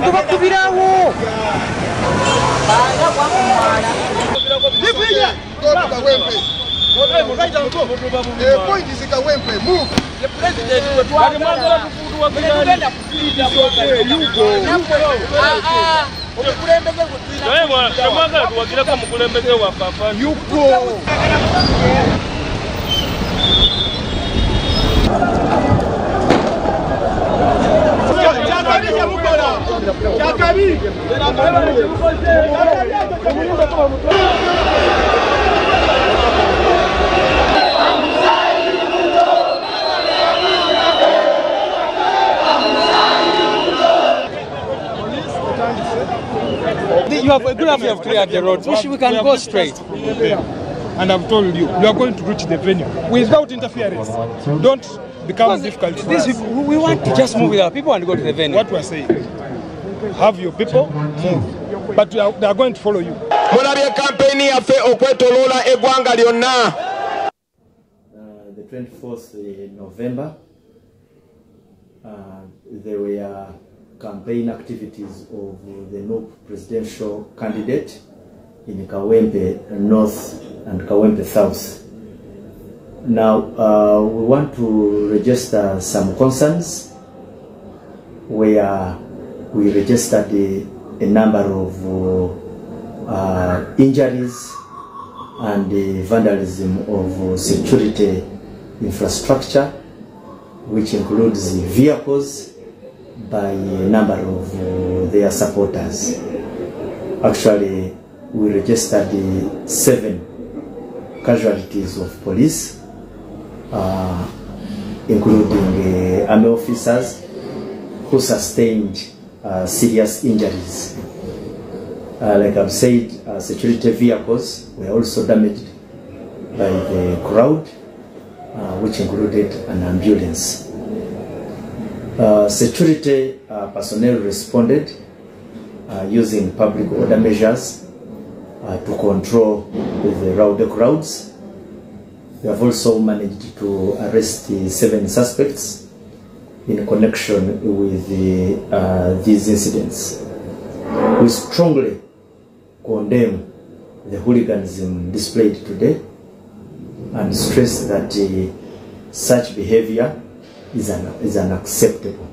kubakubirawo. Point is Kawempe, move. The president You have a good enough, you have cleared the roads. We can go straight. And I've told you, you are going to reach the venue without interference. Don't become difficult for us. We want to just move with our people and go to the venue. What we are saying, have your people move, but they are going to follow you. The 24th November, there were campaign activities of the new presidential candidate in Kawempe North and Kawempe South. Now, we want to register some concerns where we registered a number of injuries and vandalism of security infrastructure, which includes vehicles by a number of their supporters. Actually, we registered 7 casualties of police, including army officers who sustained serious injuries. Like I've said, security vehicles were also damaged by the crowd, which included an ambulance. Security personnel responded using public order measures to control the rowdy crowds. We have also managed to arrest 7 suspects in connection with these incidents. We strongly condemn the hooliganism displayed today and stress that such behavior is unacceptable.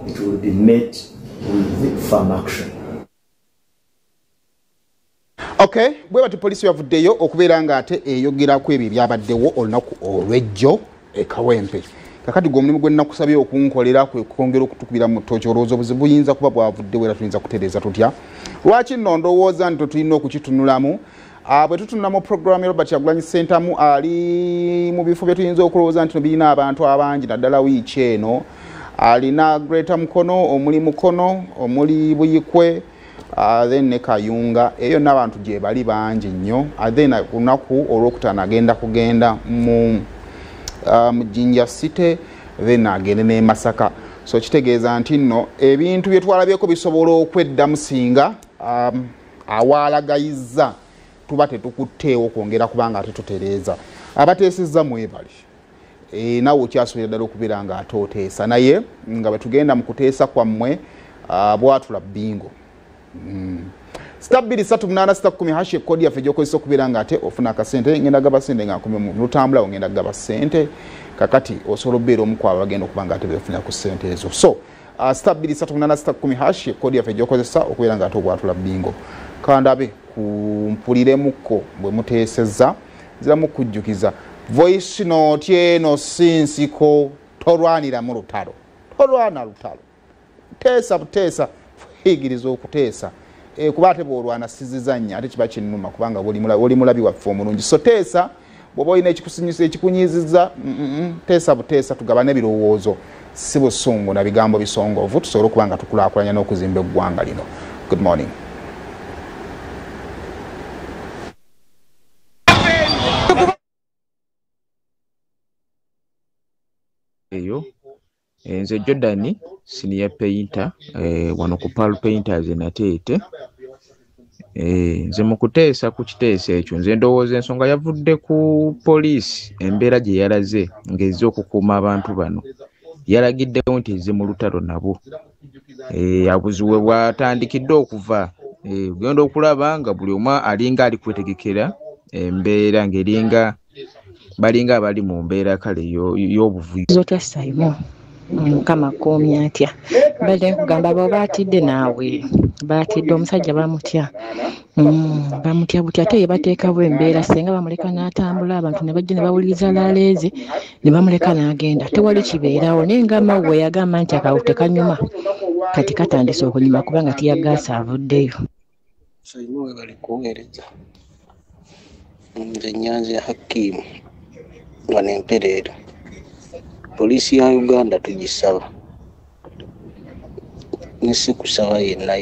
It will be met with firm action. Okay, bwe bati police yavuddeyo okubeera nga ate eyogera ku ebyo byabaddewo olunaku olw'ejjo e Kawempe. Kakati gwomulimu gwe nnakusabye okunkolera kwe kwongera okutukubira mu ttooki olowooza obuzibu buyinza kuba bwavuddewo era tuyinza kutereeza tutya. Lwaki nno ndowooza nti tulina okukitunulamu bwe tutunulamu programu ya Robert Kyagulanyi Ssentamu ali mu bifo bye tuyinza okulowooza nti birina abantu abangi naddala wiiki eno. Alina Greta Mukono, omuli Mukono, omuli Buyikwe, then ne Kayunga. Eyo n'abantu gye bali bangi nnyo. Then kunaku olwokutaano agenda kugenda mu Jinja City, then agende ne Masaka. So kitegeeza nti nno ebintu bye twalabyeko bisobola okweddamu singa awaalagayizza tuba tetukutteewo kwongera kubanga ate tutereeza. Abateesezza mwebali. Nawe okyasobola ddala okubeera nga ate oteesa naye nga bwe tugenda mu kuteesa kwammwe bwatula bingo. Stabili 38610 kodi yaffe gy'okozesa okubeera nga ate ofuna akasente ngenda gaba sente nga 10 lutambula ngenda gaba sente kakati osobola okubeera omu ku abo bagenda okuba nga ate beefunira ku sente ezo. So Stabili 38610 kodi yaffe gy'okozesa okubeera nga ate obwatula bingo. Kandabe kumpuliremuko bwe muteesezza ziramu kujjukiza voice note eno sinsiko tolwanira mu lutalo. Tolwana lutalo. Teesa buteesa higiriza okuteesa. Kuba ate bw'olwana sizizannya ate kiba kinnuma kubanga oli mulabi waffe omulungi. So teesa bw'oba olina ekikusinyusa ekikunyiizizza teesa buteesa tugabane ebirowoozo si busungu na bigambo bisongovu tusobole okuba nga tukulaakulanya n'okuzimba eggwanga lino. Good morning. Eyo nze Jordan senior painter wano ku Paul Painters Nateete nze mu kuteesa ku kiteeso ekyo nze ndowooza ensonga yavudde ku poliisi embeera gye yalaze ng'ezze okukuuma abantu bano yalagiddewo nti nze mu lutalo nabo abuziwe bwatandikidde okuva genda okulaba nga buli omu alinga ali kwetegekera embeera ng'eringa balinga abali mu mbeera kale y'obuvuyo zotya Simon Mukama akoomya atya badde kugamba bo baatidde naawe baatidde omusajja bamutya bamutya butya ate ye bateekawo embeera senga bamuleka n'atambula abantu ne bajja ne bawuliriza laleeze ne bamuleka n'agenda tewali kibeerawo naye nga mawe yagamba nti akawo tekanyuma kati katandise okunyuma kubanga tiyagaasa avuddeyo Simon we bali kuweereza nze Nyanzi Hakimu nga n'empereero Polisi ya Uganda tugisaba nisi kusaba yenna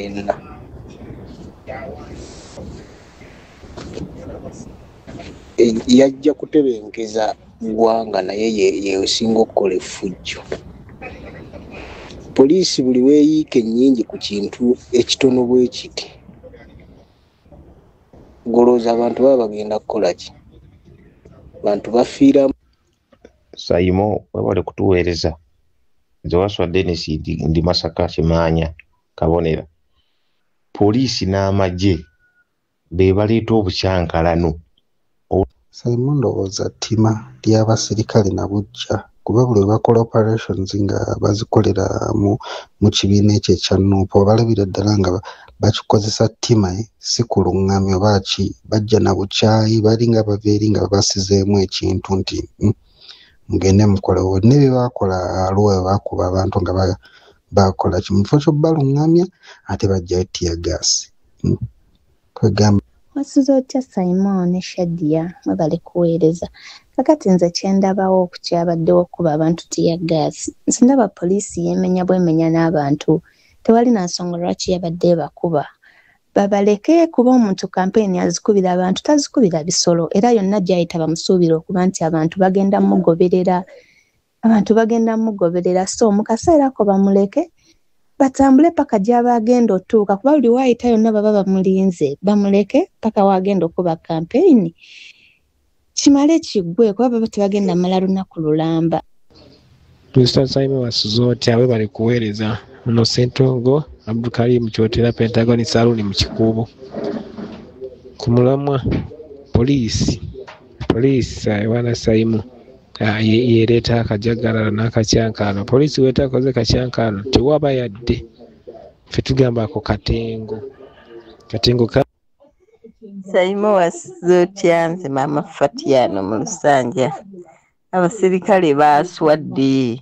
yajja kutebenkeza gwanga naye yesinga okukola effujjo. Polisi buli weeyiika ennyingi ku kintu ekitono bwe kiti golooza abantu baba bagenda kukola ki bantu bafiira Simon wabale kutuweereza nze waswa Dennis ndi Masaka Kimanya kabonera polisi n'amagye be baleeta obukyankalano. Simon ndowooza ttima ly'abasirikale na bujja kuba buli bakola operations nga bazikolera mu kibiina ekyo ekya Nuupu balabira ddala nga bakikozesa ttima si kuluŋŋamya oba ki bajja na bukyayi balinga baveeri nga basizeemu ekintu nti mugende mukole bonna bye bakola aluwa bakuba abantu nga bakola ki mu kifo ky'obbaluŋŋamya ate bajjayo tiyagaasi kwegamba wasuze otya Simon ne Shadia mwebale kuweereza kakati nze kyendabawo okukyabaddewo okuba abantu tiyagaasi nze ndaba poliisi yemenya bwemenya n'abantu tewali na nsonga lwaki yabadde bakuba babaleke kuba omuntu kampeyini azikubira abantu tazikubira bisolo era yonna gyayita bamusuubira okuba nti abantu bagenda mugoberera so mu kaseera ko bamuleke batambule paka gy'aba agenda otuuka kuba buli waayita yonna baba bamulinze bamuleke paka waagenda okuba kampeyini kimale kiggwe kuba baba tebagenda mala lunaku lulamba. Mr. Simon wasuze otya we bali kuweereza no Sentongo Abdulkarim Kyotera Pentagon Saluni mu Kikuubo ku mulamwa polisi wana Simon yereeta akajagalalo n'akacyankano polisi wetakoze kacyankano tewaba yadde ffe tugamba ako katengo ka Simon wasuze otya nze Mama Fatiano mu Lusanja abasirikale baaswadde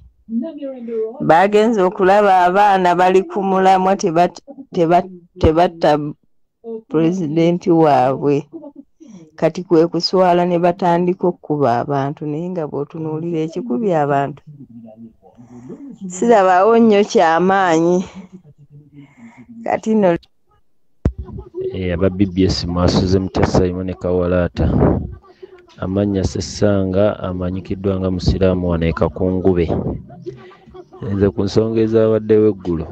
bagenze okulaba abaana bali ku mulamwa tebatta pulezidenti waabwe kati kwe kuswala ne batandika okuba abantu naye nga bw'otunuulira ekikubi abantu sirabaawo nnyo kyamaanyi kati no aba BBS mwasuze mutya Simon ne Kawalaata amannya Sessanga amanyikiddwa nga musiraamu wano e Kakungube. Nze ku nsonga ezabaddewo eggulo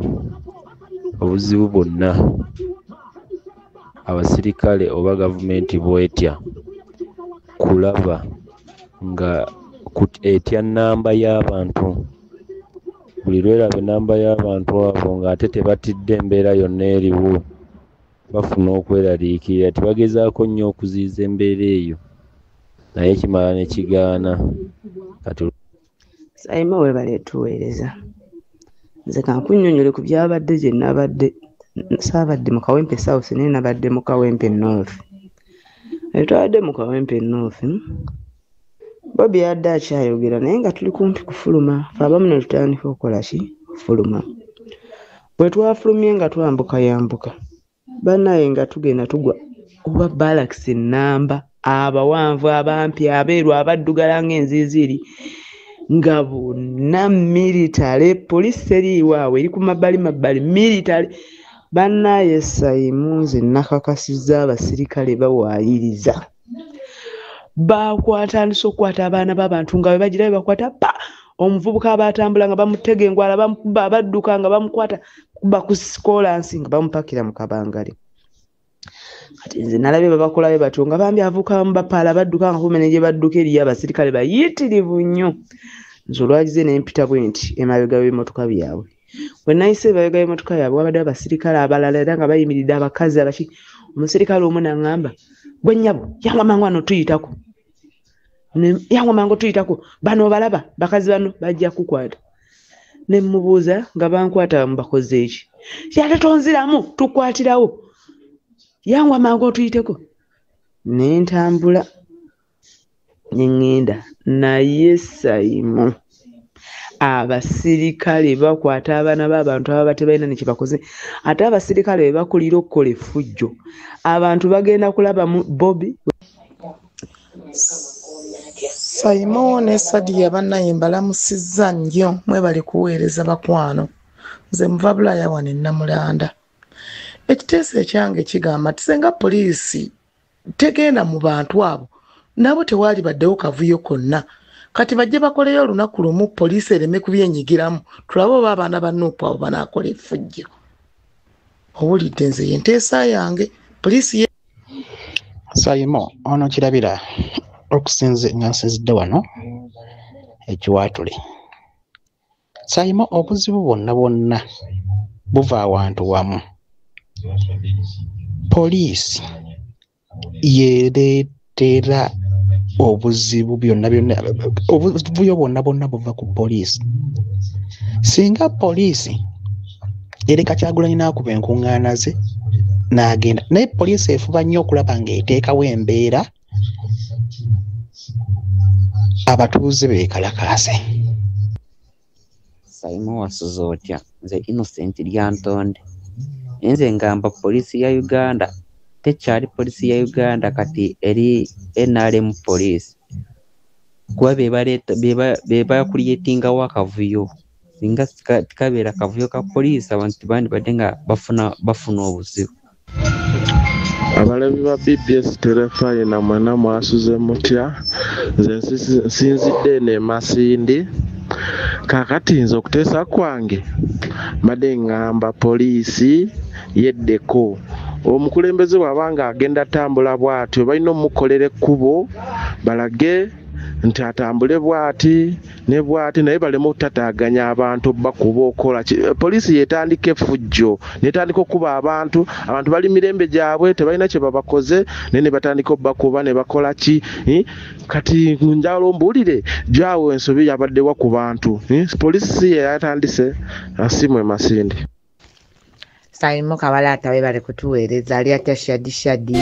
obuzibu bwonna abasirikale oba gavumenti bwetya kulaba nga etya nnamba y'abantu buli lweraba ennamba y'abantu abo ng'ate tebatidde embeera yonna eriwo bafuna okweraliikirira tebagezaako nnyo okuziyiza embeera eyo naye kimala ne kigaana kati Simon we baleetuweereza nze kankunnyonnyole ku byabadde gye nabadde saabadde mu Kawempe South naye nabadde mu Kawempe North etwabadde mu Kawempe North Bobby yadde akyayogera naye nga tuli kumpi kufuluma fe abamu ne tutandika okukola ki kufuluma bwe twafulumye nga twambuka bannaye nga tugenda tugwa oba barracks ennamba abawanvu abampi abeeru abaddugala ng'enziiziri nga bonna military polisi eriiwaawe eri ku mabbali military bannaye Simon nze nakakasizza abasirikale bawaayiriza bakwatandisa okukwata abaana b'abantu nga bwe bagirayo bakwata omuvubuka abatambula nga bamutega engwala bamukuba abadduka nga bamukwata kuba ku sikolansi nga bamupakira mu kabangali kati nze nalabye babakolabe batyo nga bambi avuuka bamubapaala badduka nga kumene gye badduka eriyo abasirikale bayitirivu nnyo nze olwagize nempita bwe nti emabega w'emmotoka byabwe bwe nayise emabega w'emmotoka yaabwe wabadde abasirikale abalala era nga bayimiridde abakazi abaki omusirikale omu n'aŋŋamba gwe nnyabo yangwa mangu wano tuyitako yangwa mangu tuyitako bano balaba bakazi bano bajja kukwata ne mubuuza nga bankwata mubakoze eki yale tonziramu tukwatirawo yangwa mangu tuyiteko nentambula nengenda naye Saimo abasirikale bakwata abaana b'abantu ababa tebalina nekibakoze ate abasirikale be bakulira okukola effujjo abantu bagenda kulaba mu Bobby Saimo ne Sadia bannaye mbalamusizza nnyo mwebale kuweereza bakwano nze muva Bulaya wano Namulanda ekiteeso ekyange kigamba tisenga poliisi tegenda mu bantu abo nabo tewali baddewo kavuyo konna kati bajje bakoleyo olunaku lumu poliisi ereme kubyenyigiramu tulabe oba abaana ba Nuupu abo banaakola effujjo owulidde nze yenteesa yange poliisi Saimo ono kirabira nga nsinzidde wano ekiwaatule Saimo obuzibu bwonna buva awantu wamu poliisi yereetera obuzibu obuvuyo bwonna buva ku poliisi singa poliisi ereka Kyagulanyi n'akuba enkuŋŋaana ze n'agenda naye poliisi efuba nnyo okulaba ng'eteekawo embeera abatuuze beekalakaase. Saimo wasuze otya nze Innocent Lyantonde nze ngamba poliisi ya Uganda tekyali poliisi ya Uganda kati eri NRM poliisi kuba beba kuliyetingawo akavuyo singa tikabeera akavuyo ka poliisi abantu bandibadde nga bafuna obuzibu. Abalabi ba BBS Terefayina mwena mwasuze mutya nze nsinzidde ne Masindi kakati nze okuteesa kwange mbadde ngamba poliisi yeddeko omukulembeze bw'abanga agenda tambula bw'atyo balina omukolera ekkubo balage nti atambule bw'ati ne bw'ati naye baleme okutataaganya abantu bakuba okola poliisi yetandika effujjo netandika okuba abantu bali mirembe gyabwe tebalina kye babakoze naye ne batandika obbakuba ne bakola ki kati njalo mbuulire gyawo ensobi yabaddewa ku bantu poliisi yeyatandise asimwe Masindi. Saimo Kawalata we bali kutuweereza ali atya Shadi